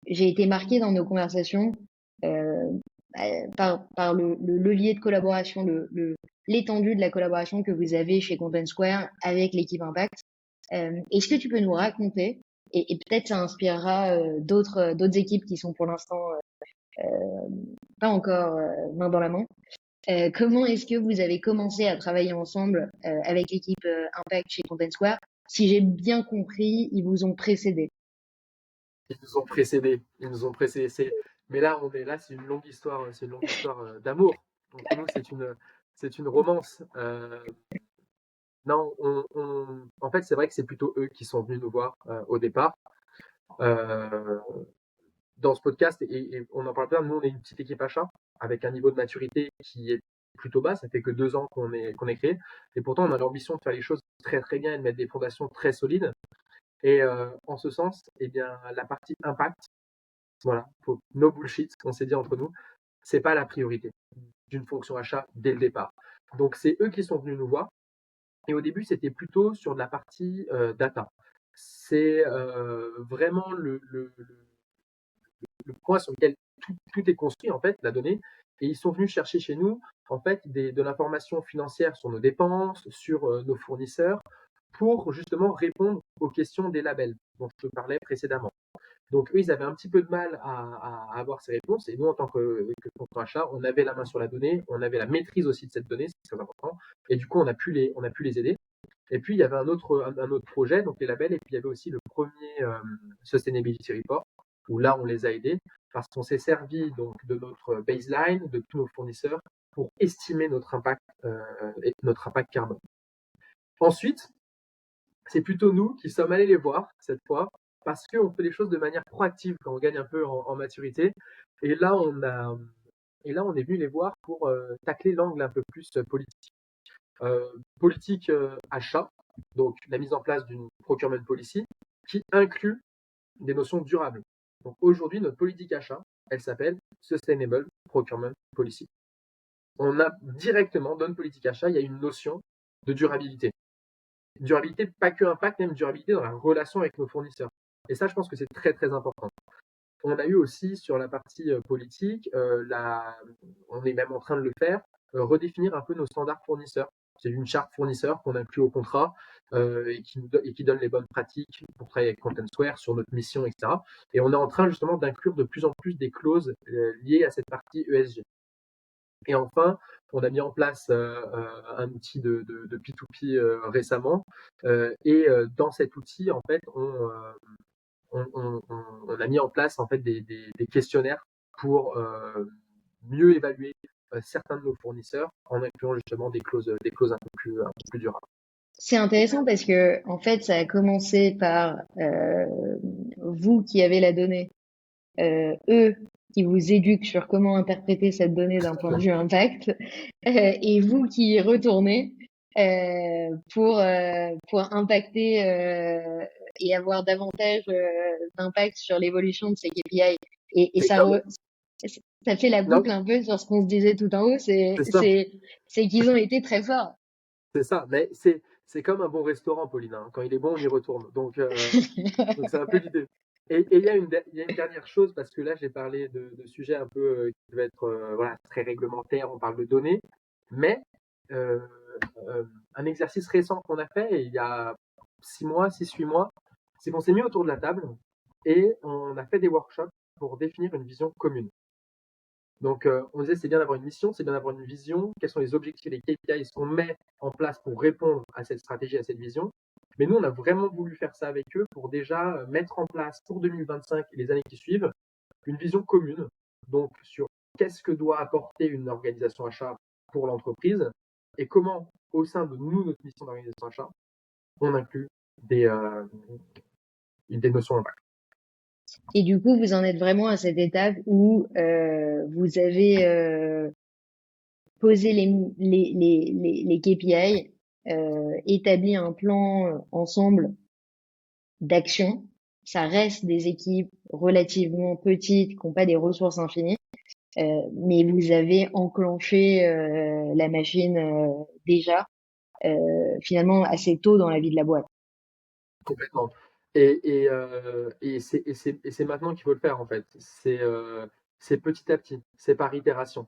j'ai été marquée dans nos conversations par le levier de collaboration, l'étendue de la collaboration que vous avez chez Content Square avec l'équipe Impact. Est-ce que tu peux nous raconter, et peut-être ça inspirera d'autres équipes qui sont pour l'instant pas encore main dans la main, comment est-ce que vous avez commencé à travailler ensemble avec l'équipe Impact chez Content Square? Si j'ai bien compris, ils vous ont précédé. Ils nous ont précédés. Ils nous ont précédés. Mais là, on est là, c'est une longue histoire, d'amour. Entre nous, c'est une romance. Non, en fait, c'est vrai que c'est plutôt eux qui sont venus nous voir au départ. Euh, dans ce podcast, et on en parle pas, nous, on est une petite équipe achat avec un niveau de maturité qui est plutôt bas. Ça fait que 2 ans qu'on est créé. Et pourtant, on a l'ambition de faire les choses très, très bien et de mettre des fondations très solides. Et en ce sens, eh bien, la partie impact, voilà, no bullshit, on s'est dit entre nous, c'est pas la priorité d'une fonction achat dès le départ. Donc c'est eux qui sont venus nous voir. Et au début, c'était plutôt sur de la partie data. C'est vraiment le point sur lequel tout est construit, en fait, la donnée. Et ils sont venus chercher chez nous, en fait, de l'information financière sur nos dépenses, sur nos fournisseurs, pour justement répondre aux questions des labels dont je te parlais précédemment. Donc eux, ils avaient un petit peu de mal à avoir ces réponses. Et nous, en tant que consultant achat, on avait la main sur la donnée, on avait la maîtrise aussi de cette donnée, c'est très important. Et du coup, on a pu les aider. Et puis, il y avait un autre projet, donc les labels, et puis il y avait aussi le premier Sustainability Report, où là, on les a aidés, parce qu'on s'est servi donc de notre baseline, de tous nos fournisseurs, pour estimer notre impact carbone. Ensuite, c'est plutôt nous qui sommes allés les voir cette fois, parce qu'on fait les choses de manière proactive quand on gagne un peu en maturité. Et là, on est venu les voir pour tacler l'angle un peu plus politique. Politique achat, donc la mise en place d'une procurement policy qui inclut des notions durables. Donc aujourd'hui, notre politique achat, elle s'appelle Sustainable Procurement Policy. On a directement, dans notre politique achat, il y a une notion de durabilité. Durabilité, pas que impact, même durabilité dans la relation avec nos fournisseurs. Et ça, je pense que c'est très, très important. On a eu aussi sur la partie politique, on est même en train de le faire, redéfinir un peu nos standards fournisseurs. C'est une charte fournisseur qu'on inclut au contrat et qui donne les bonnes pratiques pour travailler avec Content Square sur notre mission, etc. Et on est en train justement d'inclure de plus en plus des clauses liées à cette partie ESG. Et enfin, on a mis en place un outil de P2P récemment. Et dans cet outil, en fait, on a mis en place en fait des questionnaires pour mieux évaluer certains de nos fournisseurs en incluant justement des clauses un peu plus durables. C'est intéressant parce que en fait, ça a commencé par vous qui avez la donnée, eux qui vous éduquent sur comment interpréter cette donnée d'un point de vue impact, et vous qui y retournez pour impacter et avoir davantage d'impact sur l'évolution de ces KPI. Et C'est ça, comme, ça fait la non, boucle un peu sur ce qu'on se disait tout en haut, c'est ça, c'est qu'ils ont été très forts. c'est ça. Mais c'est comme un bon restaurant, Pauline, hein. Quand il est bon, on y retourne. Donc c'est un peu l'idée. Et il y a une dernière chose, parce que là, j'ai parlé de sujets un peu qui peuvent être voilà, très réglementaires, on parle de données, mais euh, un exercice récent qu'on a fait il y a 6 mois, 6, 8 mois, c'est qu'on s'est mis autour de la table et on a fait des workshops pour définir une vision commune. Donc, on disait c'est bien d'avoir une mission, c'est bien d'avoir une vision, quels sont les objectifs, les KPIs qu'on met en place pour répondre à cette stratégie, à cette vision. Mais nous, on a vraiment voulu faire ça avec eux pour déjà mettre en place pour 2025 et les années qui suivent une vision commune, donc sur qu'est-ce que doit apporter une organisation achat pour l'entreprise et comment, au sein de nous, notre mission d'organisation achat, on inclut des notions d'impact. Et du coup, vous en êtes vraiment à cette étape où vous avez posé les KPI, établi un plan ensemble d'action. Ça reste des équipes relativement petites qui n'ont pas des ressources infinies, mais vous avez enclenché la machine déjà finalement assez tôt dans la vie de la boîte. Complètement. Et c'est maintenant qu'il faut le faire, en fait. C'est petit à petit, c'est par itération.